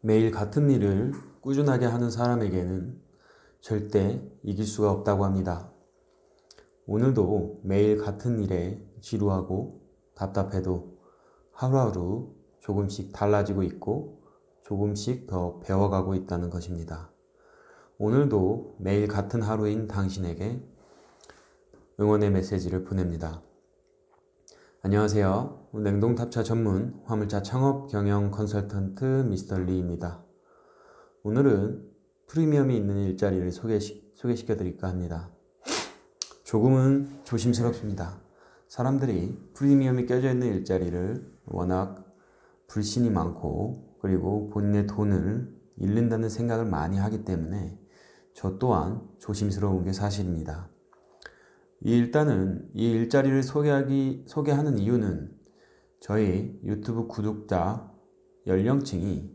매일 같은 일을 꾸준하게 하는 사람에게는 절대 이길 수가 없다고 합니다. 오늘도 매일 같은 일에 지루하고 답답해도 하루하루 조금씩 달라지고 있고 조금씩 더 배워가고 있다는 것입니다. 오늘도 매일 같은 하루인 당신에게 응원의 메시지를 보냅니다. 안녕하세요. 냉동탑차 전문 화물차 창업 경영 컨설턴트 미스터 리입니다. 오늘은 프리미엄이 있는 일자리를 소개시켜 드릴까 합니다. 조금은 조심스럽습니다. 사람들이 프리미엄이 껴져 있는 일자리를 워낙 불신이 많고 그리고 본인의 돈을 잃는다는 생각을 많이 하기 때문에 저 또한 조심스러운 게 사실입니다. 일단은 이 일자리를 소개하는 이유는 저희 유튜브 구독자 연령층이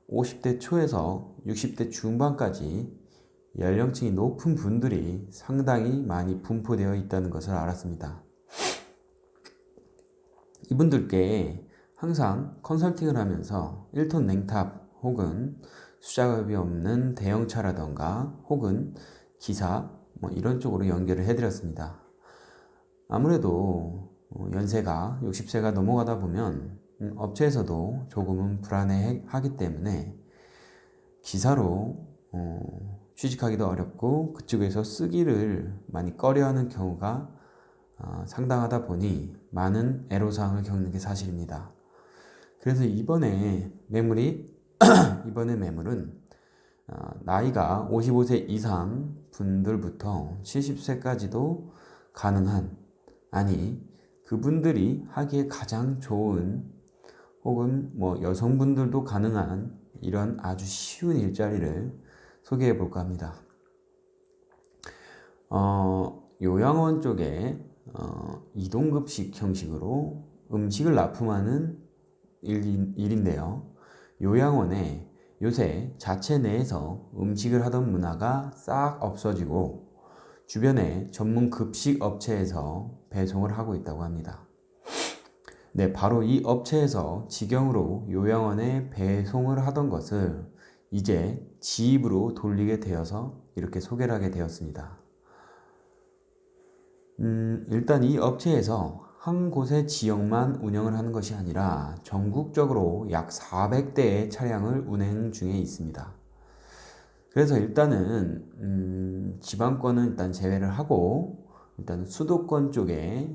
50대 초에서 60대 중반까지 연령층이 높은 분들이 상당히 많이 분포되어 있다는 것을 알았습니다. 이분들께 항상 컨설팅을 하면서 1톤 냉탑 혹은 수작업이 없는 대형차라던가 혹은 기사 이런 쪽으로 연결을 해드렸습니다. 아무래도 연세가 60세가 넘어가다 보면 업체에서도 조금은 불안해하기 때문에 기사로 취직하기도 어렵고 그쪽에서 쓰기를 많이 꺼려하는 경우가 상당하다 보니 많은 애로사항을 겪는 게 사실입니다. 그래서 이번에 매물은 나이가 55세 이상 분들부터 70세까지도 가능한, 아니 그분들이 하기에 가장 좋은 혹은 여성분들도 가능한 이런 아주 쉬운 일자리를 소개해 볼까 합니다. 요양원 쪽에 이동급식 형식으로 음식을 납품하는 일인데요. 요양원에 요새 자체 내에서 음식을 하던 문화가 싹 없어지고 주변에 전문 급식 업체에서 배송을 하고 있다고 합니다. 네, 바로 이 업체에서 직영으로 요양원에 배송을 하던 것을 이제 지입으로 돌리게 되어서 이렇게 소개를 하게 되었습니다. 일단 이 업체에서 한 곳의 지역만 운영을 하는 것이 아니라 전국적으로 약 400대의 차량을 운행 중에 있습니다. 그래서 일단은 지방권은 일단 제외를 하고 일단 수도권 쪽에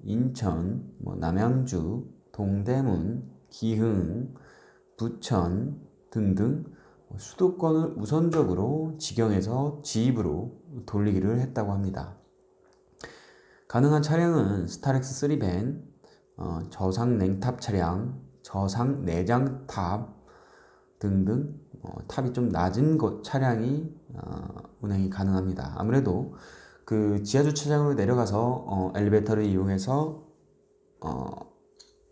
인천, 남양주, 동대문, 기흥, 부천 등등 수도권을 우선적으로 직영에서 지입으로 돌리기를 했다고 합니다. 가능한 차량은 스타렉스 3밴, 저상 냉탑 차량, 저상 내장탑 등등 탑이 좀 낮은 차량이 운행이 가능합니다. 아무래도 그 지하주차장으로 내려가서 엘리베이터를 이용해서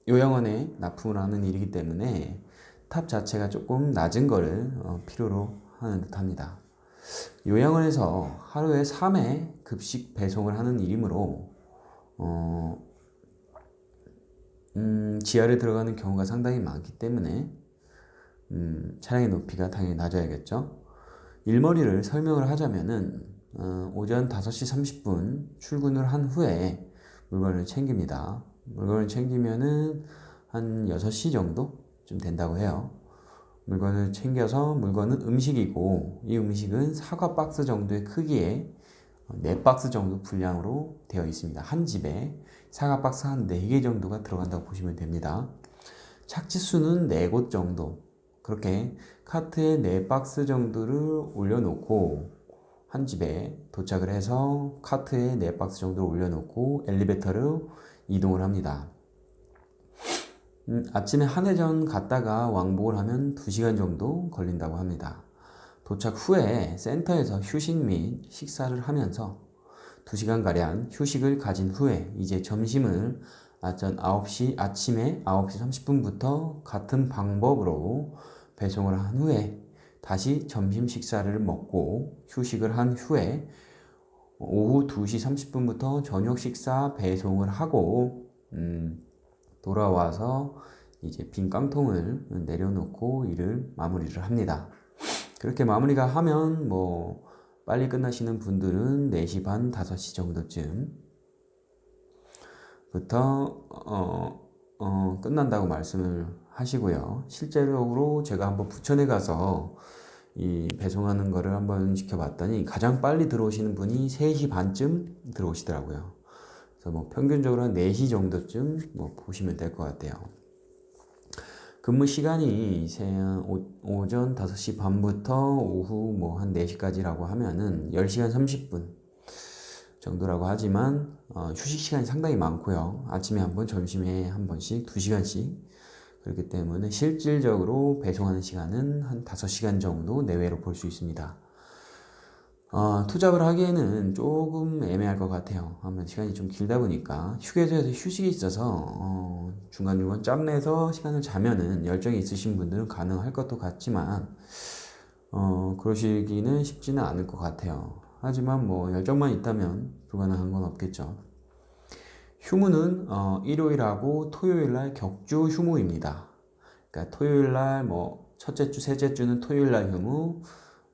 요양원에 납품을 하는 일이기 때문에 탑 자체가 조금 낮은 거를 필요로 하는 듯 합니다. 요양원에서 하루에 3회 급식 배송을 하는 일이므로 지하를 들어가는 경우가 상당히 많기 때문에 차량의 높이가 당연히 낮아야겠죠. 일머리를 설명을 하자면은 오전 5시 30분 출근을 한 후에 물건을 챙깁니다. 물건을 챙기면은 한 6시 정도쯤 된다고 해요. 물건을 챙겨서 물건은 음식이고 이 음식은 사과 박스 정도의 크기의 4박스 정도 분량으로 되어 있습니다. 한 집에 사과 박스 한 4개 정도가 들어간다고 보시면 됩니다. 착지수는 4곳 정도, 그렇게 카트에 4박스 정도를 올려놓고 한 집에 도착을 해서 카트에 4박스 정도를 올려놓고 엘리베이터로 이동을 합니다. 아침에 한회전 갔다가 왕복을 하면 2시간 정도 걸린다고 합니다. 도착 후에 센터에서 휴식 및 식사를 하면서 2시간가량 휴식을 가진 후에 이제 점심을 아침에 9시 30분부터 같은 방법으로 배송을 한 후에 다시 점심 식사를 먹고 휴식을 한 후에 오후 2시 30분부터 저녁 식사 배송을 하고 돌아와서 이제 빈 깡통을 내려놓고 일을 마무리를 합니다. 그렇게 마무리가 하면 뭐 빨리 끝나시는 분들은 4시 반, 5시 정도쯤 부터 끝난다고 말씀을 하시고요. 실제적으로 제가 한번 부천에 가서 이 배송하는 거를 한번 지켜봤더니 가장 빨리 들어오시는 분이 3시 반쯤 들어오시더라고요. 그래서 뭐 평균적으로 한 4시 정도쯤 뭐 보시면 될 것 같아요. 근무 시간이 오전 5시 반부터 오후 뭐 한 4시까지라고 하면은 10시간 30분 정도라고 하지만 휴식 시간이 상당히 많고요. 아침에 한 번, 점심에 한 번씩 2시간씩. 그렇기 때문에 실질적으로 배송하는 시간은 한 5시간 정도 내외로 볼 수 있습니다. 투잡을 하기에는 조금 애매할 것 같아요. 아무래도 시간이 좀 길다 보니까 휴게소에서 휴식이 있어서 중간중간 짬내서 시간을 자면은 열정이 있으신 분들은 가능할 것도 같지만 그러시기는 쉽지는 않을 것 같아요. 하지만 뭐 열정만 있다면 불가능한 건 없겠죠. 휴무는 일요일하고 토요일날 격주 휴무입니다. 그러니까 토요일날 뭐 첫째 주, 셋째 주는 토요일날 휴무,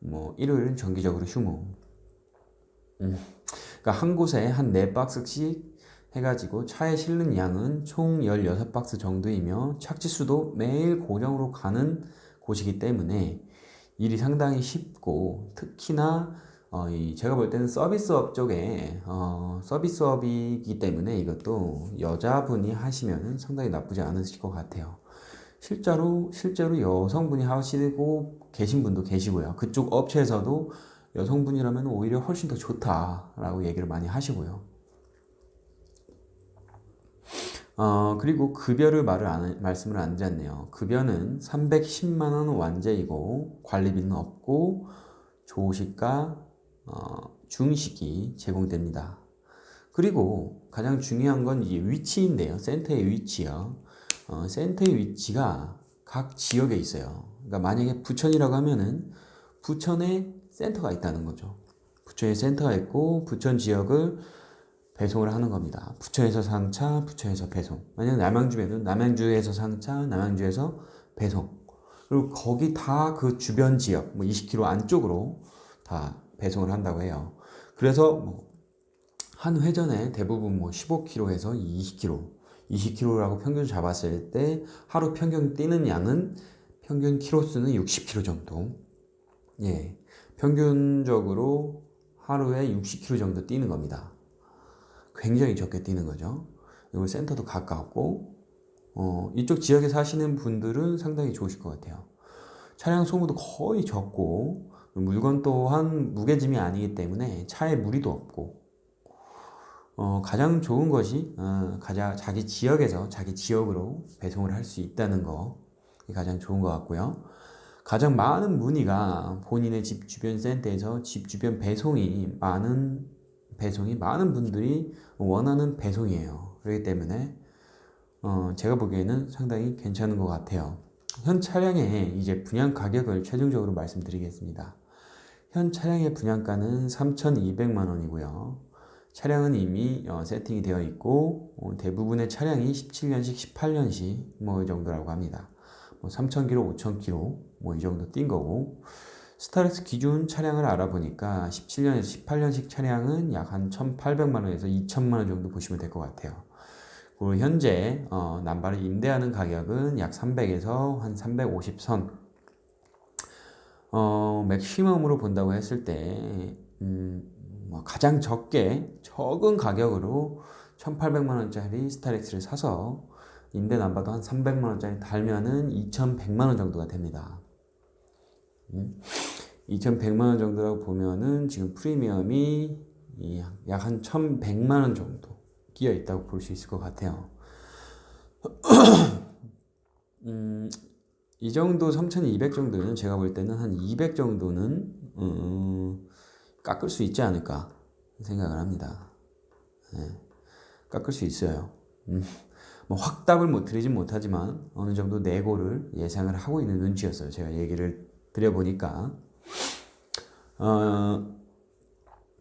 뭐 일요일은 정기적으로 휴무. 그러니까 한 곳에 한 4박스씩 해가지고 차에 실는 양은 총 16박스 정도이며 착지수도 매일 고정으로 가는 곳이기 때문에 일이 상당히 쉽고 특히나 제가 볼 때는 서비스업 쪽에 서비스업이기 때문에 이것도 여자분이 하시면 상당히 나쁘지 않으실 것 같아요. 실제로 여성분이 하시고 계신 분도 계시고요. 그쪽 업체에서도 여성분이라면 오히려 훨씬 더 좋다라고 얘기를 많이 하시고요. 그리고 급여를 말씀을 안 드렸네요. 급여는 310만 원 완제이고 관리비는 없고 조식과 중식이 제공됩니다. 그리고 가장 중요한 건 이제 위치인데요. 센터의 위치요. 센터의 위치가 각 지역에 있어요. 그러니까 만약에 부천이라고 하면은 부천에 센터가 있다는 거죠. 부천에 센터가 있고 부천 지역을 배송을 하는 겁니다. 부천에서 상차, 부천에서 배송. 만약 남양주면은 남양주에서 상차, 남양주에서 배송. 그리고 거기 다 그 주변 지역, 뭐 20km 안쪽으로 다 배송을 한다고 해요. 그래서 뭐 한 회전에 대부분 뭐 15km에서 20km라고 평균 잡았을 때 하루 평균 뛰는 양은 평균 키로수는 60km 정도. 예, 평균적으로 하루에 60km 정도 뛰는 겁니다. 굉장히 적게 뛰는 거죠. 그리고 센터도 가깝고 이쪽 지역에 사시는 분들은 상당히 좋으실 것 같아요. 차량 소모도 거의 적고 물건 또한 무게짐이 아니기 때문에 차에 무리도 없고 가장 좋은 것이 자기 지역에서 자기 지역으로 배송을 할 수 있다는 거 가장 좋은 것 같고요. 가장 많은 문의가 본인의 집 주변 센터에서 집 주변 많은 분들이 원하는 배송이에요. 그렇기 때문에 제가 보기에는 상당히 괜찮은 것 같아요. 현 차량의 이제 분양 가격을 최종적으로 말씀드리겠습니다. 현 차량의 분양가는 3,200만 원이고요. 차량은 이미 세팅이 되어 있고 대부분의 차량이 17년식, 18년식 뭐 이 정도라고 합니다. 뭐 3,000km, 5,000km 뭐 이 정도 뛴 거고 스타렉스 기준 차량을 알아보니까 17년에서 18년식 차량은 약 한 1,800만 원에서 2,000만 원 정도 보시면 될 것 같아요. 그리고 현재 남바를 임대하는 가격은 약 300에서 한 350선 맥시멈으로 본다고 했을 때 가장 적은 가격으로 1,800만 원짜리 스타렉스를 사서 임대 남바도 한 300만 원짜리 달면은 2,100만 원 정도가 됩니다. 2,100만 원 정도라고 보면은 지금 프리미엄이 약 한 1,100만 원 정도 끼어 있다고 볼 수 있을 것 같아요. 이 정도 3,200 정도는 제가 볼 때는 한 200 정도는 깎을 수 있지 않을까 생각을 합니다. 네, 깎을 수 있어요. 뭐 확답을 드리진 못하지만 어느 정도 내고를 예상을 하고 있는 눈치였어요. 제가 얘기를 드려보니까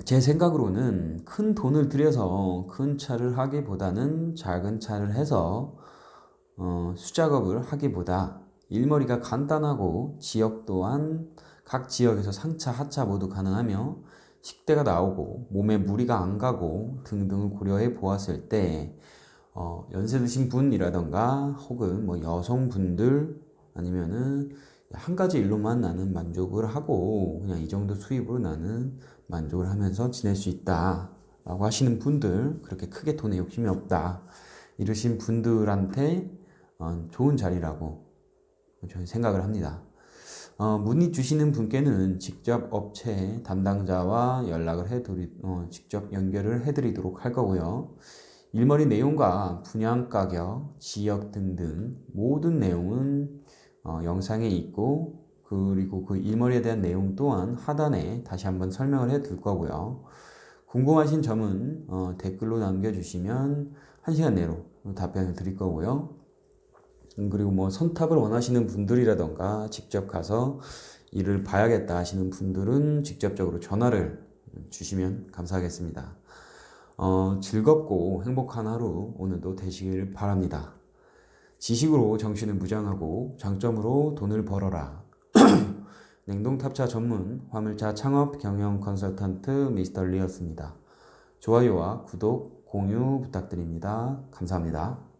제 생각으로는 큰 돈을 들여서 큰 차를 하기보다는 작은 차를 해서 수작업을 하기보다 일머리가 간단하고 지역 또한 각 지역에서 상차, 하차 모두 가능하며 식대가 나오고 몸에 무리가 안 가고 등등을 고려해 보았을 때 연세 드신 분이라던가 혹은 뭐 여성분들 아니면은 한 가지 일로만 나는 만족을 하고 그냥 이 정도 수입으로 나는 만족을 하면서 지낼 수 있다 라고 하시는 분들, 그렇게 크게 돈에 욕심이 없다 이러신 분들한테 좋은 자리라고 저는 생각을 합니다. 문의 주시는 분께는 직접 업체 담당자와 직접 연결을 해드리도록 할 거고요. 일머리 내용과 분양 가격, 지역 등등 모든 내용은 영상에 있고, 그리고 그 일머리에 대한 내용 또한 하단에 다시 한번 설명을 해 둘 거고요. 궁금하신 점은 댓글로 남겨주시면 1시간 내로 답변을 드릴 거고요. 그리고 뭐 선탑을 원하시는 분들이라던가 직접 가서 일을 봐야겠다 하시는 분들은 직접적으로 전화를 주시면 감사하겠습니다. 즐겁고 행복한 하루 오늘도 되시길 바랍니다. 지식으로 정신을 무장하고 장점으로 돈을 벌어라. 냉동탑차 전문 화물차 창업 경영 컨설턴트 미스터 리였습니다. 좋아요와 구독, 공유 부탁드립니다. 감사합니다.